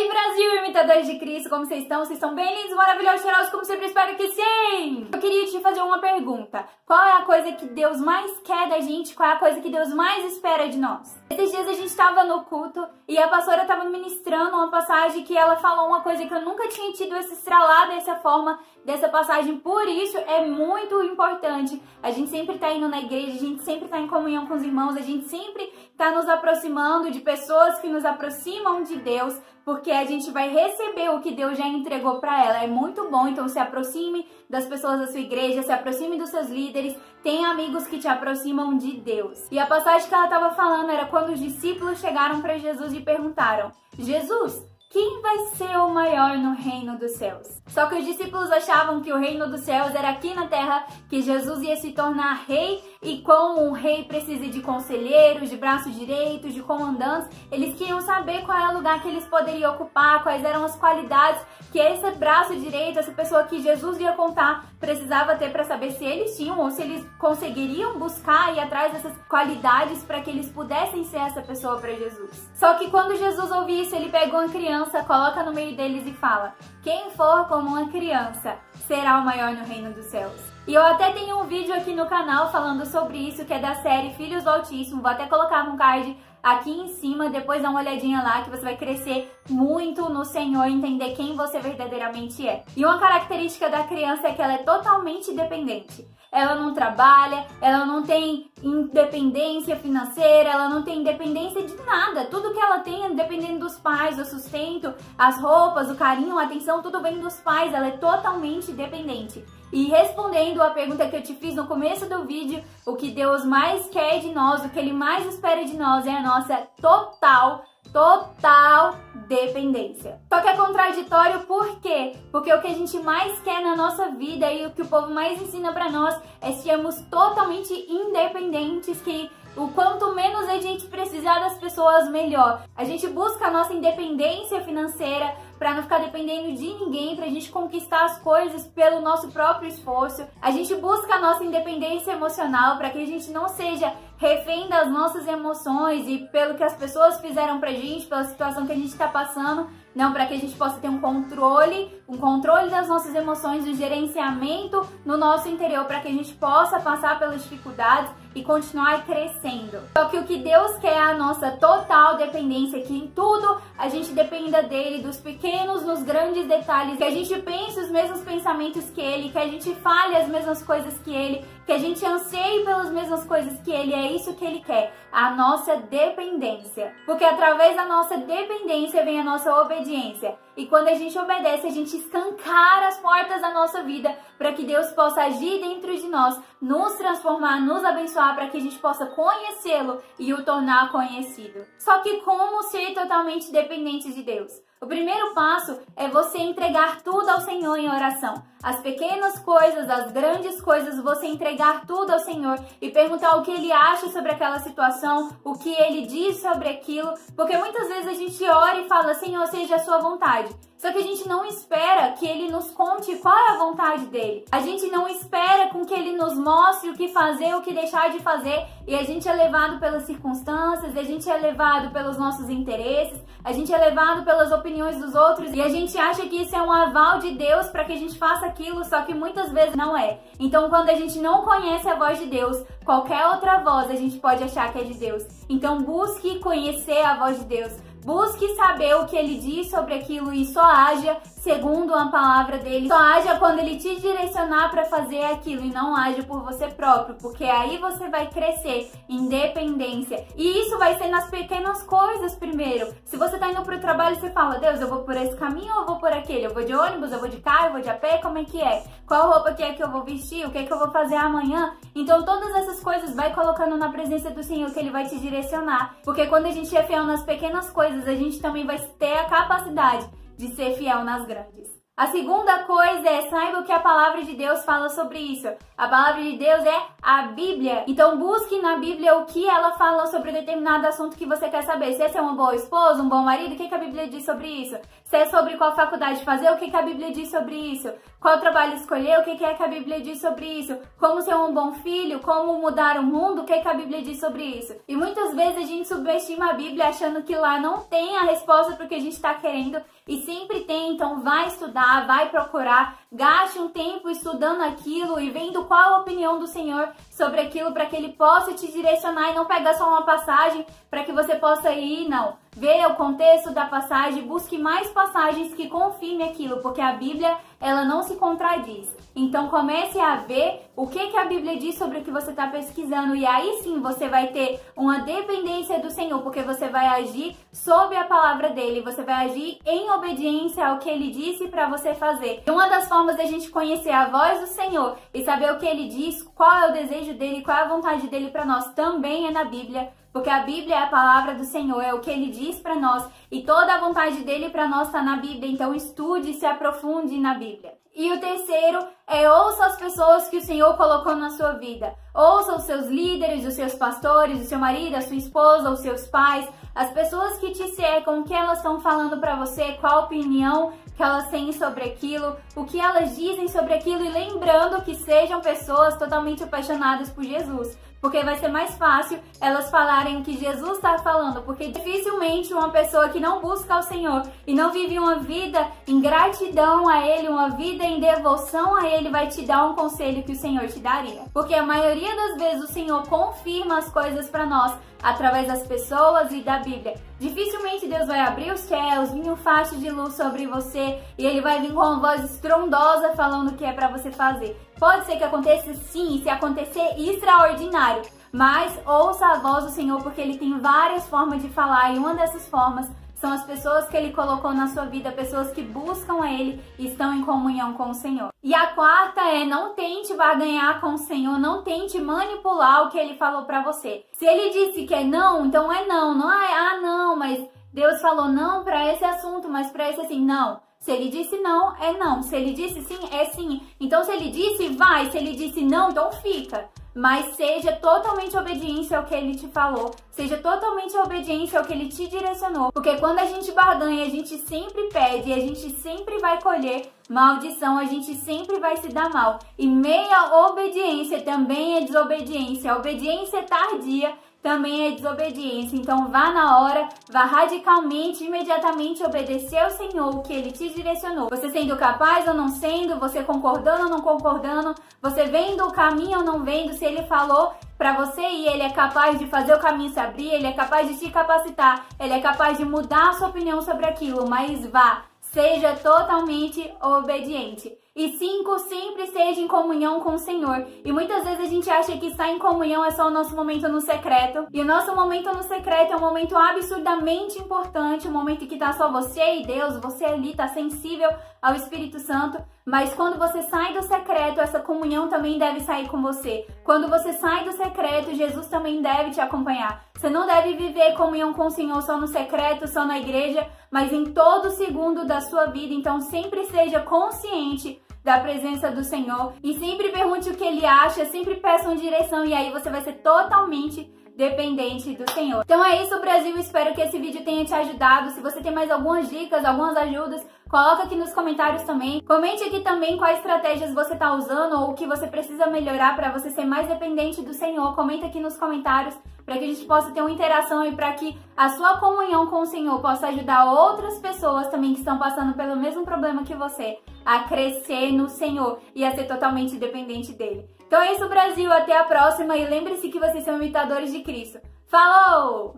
Oi Brasil, imitadores de Cristo, como vocês estão? Vocês estão bem lindos, maravilhosos, cheirosos, como sempre espero que sim! Eu queria te fazer uma pergunta. Qual é a coisa que Deus mais quer da gente? Qual é a coisa que Deus mais espera de nós? Esses dias a gente estava no culto e a pastora estava ministrando uma passagem que ela falou uma coisa que eu nunca tinha tido esse estralar dessa forma, dessa passagem. Por isso é muito importante a gente sempre tá indo na igreja, a gente sempre tá em comunhão com os irmãos, a gente sempre tá nos aproximando de pessoas que nos aproximam de Deus, porque a gente vai receber o que Deus já entregou para ela. É muito bom, então se aproxime das pessoas da sua igreja, se aproxime dos seus líderes, tenha amigos que te aproximam de Deus. E a passagem que ela estava falando era quando os discípulos chegaram para Jesus e perguntaram: Jesus, quem vai ser o maior no reino dos céus? Só que os discípulos achavam que o reino dos céus era aqui na terra, que Jesus ia se tornar rei, e como um rei precisa de conselheiros, de braços direitos, de comandantes, eles queriam saber qual é o lugar que eles poderiam ocupar, quais eram as qualidades que esse braço direito, essa pessoa que Jesus ia contar, precisava ter para saber se eles tinham ou se eles conseguiriam buscar e ir atrás dessas qualidades para que eles pudessem ser essa pessoa para Jesus. Só que quando Jesus ouviu isso, ele pegou uma criança, coloca no meio deles e fala: quem for como uma criança será o maior no reino dos céus. E eu até tenho um vídeo aqui no canal falando sobre isso, que é da série Filhos do Altíssimo. Vou até colocar no card aqui em cima, depois dá uma olhadinha lá que você vai crescer muito no Senhor, entender quem você verdadeiramente é. E uma característica da criança é que ela é totalmente dependente. Ela não trabalha, ela não tem independência financeira, ela não tem independência de nada. Tudo que ela tem é dependendo dos pais, o sustento, as roupas, o carinho, a atenção, tudo vem dos pais. Ela é totalmente dependente. E respondendo a pergunta que eu te fiz no começo do vídeo, o que Deus mais quer de nós, o que Ele mais espera de nós é a nossa total dependência. Só que é contraditório por quê? Porque o que a gente mais quer na nossa vida e o que o povo mais ensina pra nós é sermos totalmente independentes, que o quanto menos a gente precisar das pessoas, melhor. A gente busca a nossa independência financeira para não ficar dependendo de ninguém, pra gente conquistar as coisas pelo nosso próprio esforço. A gente busca a nossa independência emocional para que a gente não seja refém das nossas emoções e pelo que as pessoas fizeram pra gente, pela situação que a gente tá passando. Não, para que a gente possa ter um controle das nossas emoções, um gerenciamento no nosso interior, para que a gente possa passar pelas dificuldades e continuar crescendo. Só que o que Deus quer é a nossa total dependência, que em tudo a gente dependa dele, dos pequenos nos grandes detalhes, que a gente pense os mesmos pensamentos que ele, que a gente fale as mesmas coisas que ele, que a gente anseie pelas mesmas coisas que ele. É isso que ele quer, a nossa dependência. Porque através da nossa dependência vem a nossa obediência. E quando a gente obedece, a gente escancara as portas da nossa vida para que Deus possa agir dentro de nós, nos transformar, nos abençoar, para que a gente possa conhecê-lo e o tornar conhecido. Só que como ser totalmente dependente de Deus? O primeiro passo é você entregar tudo ao Senhor em oração. As pequenas coisas, as grandes coisas, você entregar tudo ao Senhor e perguntar o que Ele acha sobre aquela situação, o que Ele diz sobre aquilo, porque muitas vezes a gente ora e fala: Senhor, seja a sua vontade. Só que a gente não espera que Ele nos conte qual é a vontade dEle. A gente não espera com que Ele nos mostre o que fazer, o que deixar de fazer, e a gente é levado pelas circunstâncias, a gente é levado pelos nossos interesses, a gente é levado pelas opiniões dos outros, e a gente acha que isso é um aval de Deus para que a gente faça aquilo, só que muitas vezes não é. Então, quando a gente não conhece a voz de Deus, qualquer outra voz a gente pode achar que é de Deus. Então, busque conhecer a voz de Deus. Busque saber o que Ele diz sobre aquilo e só haja segundo a palavra dele. Só haja quando Ele te direcionar para fazer aquilo e não haja por você próprio, porque aí você vai crescer em dependência. E isso vai ser nas pequenas coisas primeiro. Se você tá indo pro trabalho e você fala: Deus, eu vou por esse caminho ou eu vou por aquele? Eu vou de ônibus, eu vou de carro, eu vou de a pé, como é que é? Qual roupa que é que eu vou vestir? O que é que eu vou fazer amanhã? Então todas essas coisas vai colocando na presença do Senhor, que Ele vai te direcionar. Porque quando a gente é fiel nas pequenas coisas, a gente também vai ter a capacidade de ser fiel nas grandes. A segunda coisa é, saiba o que a palavra de Deus fala sobre isso. A palavra de Deus é a Bíblia. Então busque na Bíblia o que ela fala sobre determinado assunto que você quer saber. Se é ser uma boa esposa, um bom marido, o que a Bíblia diz sobre isso? Se é sobre qual faculdade fazer, o que a Bíblia diz sobre isso? Qual trabalho escolher, o que a Bíblia diz sobre isso? Como ser um bom filho, como mudar o mundo, o que a Bíblia diz sobre isso? E muitas vezes a gente subestima a Bíblia achando que lá não tem a resposta para o que a gente está querendo. E sempre tem, então vai estudar, vai procurar, gaste um tempo estudando aquilo e vendo qual a opinião do Senhor sobre aquilo para que Ele possa te direcionar e não pegar só uma passagem para que você possa ir, não. Veja o contexto da passagem, busque mais passagens que confirmem aquilo, porque a Bíblia, ela não se contradiz. Então comece a ver o que a Bíblia diz sobre o que você está pesquisando e aí sim você vai ter uma dependência do Senhor, porque você vai agir sob a palavra dele, você vai agir em obediência ao que ele disse para você fazer. E uma das formas da gente conhecer a voz do Senhor e saber o que ele diz, qual é o desejo dele, qual é a vontade dele para nós, também é na Bíblia. Porque a Bíblia é a palavra do Senhor, é o que Ele diz para nós. E toda a vontade dele para nós está na Bíblia. Então estude e se aprofunde na Bíblia. E o terceiro é ouça as pessoas que o Senhor colocou na sua vida. Ouça os seus líderes, os seus pastores, o seu marido, a sua esposa, os seus pais. As pessoas que te cercam, o que elas estão falando para você, qual a opinião que elas têm sobre aquilo, o que elas dizem sobre aquilo. E lembrando que sejam pessoas totalmente apaixonadas por Jesus. Porque vai ser mais fácil elas falarem o que Jesus está falando. Porque dificilmente uma pessoa que não busca ao Senhor e não vive uma vida em gratidão a Ele, uma vida em devoção a Ele, vai te dar um conselho que o Senhor te daria. Porque a maioria das vezes o Senhor confirma as coisas para nós através das pessoas e da Bíblia. Dificilmente Deus vai abrir os céus, vir um facho de luz sobre você e Ele vai vir com uma voz estrondosa falando o que é para você fazer. Pode ser que aconteça sim, se acontecer extraordinário, mas ouça a voz do Senhor porque Ele tem várias formas de falar e uma dessas formas são as pessoas que Ele colocou na sua vida, pessoas que buscam a Ele e estão em comunhão com o Senhor. E a quarta é, não tente barganhar com o Senhor, não tente manipular o que Ele falou pra você. Se Ele disse que é não, então é não. Não é, não, mas Deus falou não pra esse assunto, mas pra esse assim, não. Se Ele disse não, é não. Se Ele disse sim, é sim. Então se Ele disse vai, se Ele disse não, então fica. Mas seja totalmente obediência ao que Ele te falou, seja totalmente obediência ao que Ele te direcionou, porque quando a gente barganha, a gente sempre pede, a gente sempre vai colher maldição, a gente sempre vai se dar mal. E meia obediência também é desobediência, a obediência tardia também é desobediência. Então vá na hora, vá radicalmente, imediatamente obedecer ao Senhor, o que Ele te direcionou. Você sendo capaz ou não sendo, você concordando ou não concordando, você vendo o caminho ou não vendo, se Ele falou para você ir, Ele é capaz de fazer o caminho se abrir, Ele é capaz de te capacitar, Ele é capaz de mudar a sua opinião sobre aquilo, mas vá, seja totalmente obediente. E 5, sempre seja em comunhão com o Senhor. E muitas vezes a gente acha que estar em comunhão é só o nosso momento no secreto. E o nosso momento no secreto é um momento absurdamente importante, um momento que tá só você e Deus, você ali tá sensível ao Espírito Santo. Mas quando você sai do secreto, essa comunhão também deve sair com você. Quando você sai do secreto, Jesus também deve te acompanhar. Você não deve viver comunhão com o Senhor só no secreto, só na igreja, mas em todo segundo da sua vida. Então sempre seja consciente da presença do Senhor e sempre pergunte o que Ele acha, sempre peça uma direção e aí você vai ser totalmente dependente do Senhor. Então é isso, Brasil, espero que esse vídeo tenha te ajudado. Se você tem mais algumas dicas, algumas ajudas, coloca aqui nos comentários também. Comente aqui também quais estratégias você está usando ou o que você precisa melhorar para você ser mais dependente do Senhor. Comenta aqui nos comentários para que a gente possa ter uma interação e para que a sua comunhão com o Senhor possa ajudar outras pessoas também que estão passando pelo mesmo problema que você a crescer no Senhor e a ser totalmente dependente dele. Então é isso, Brasil, até a próxima e lembre-se que vocês são imitadores de Cristo. Falou!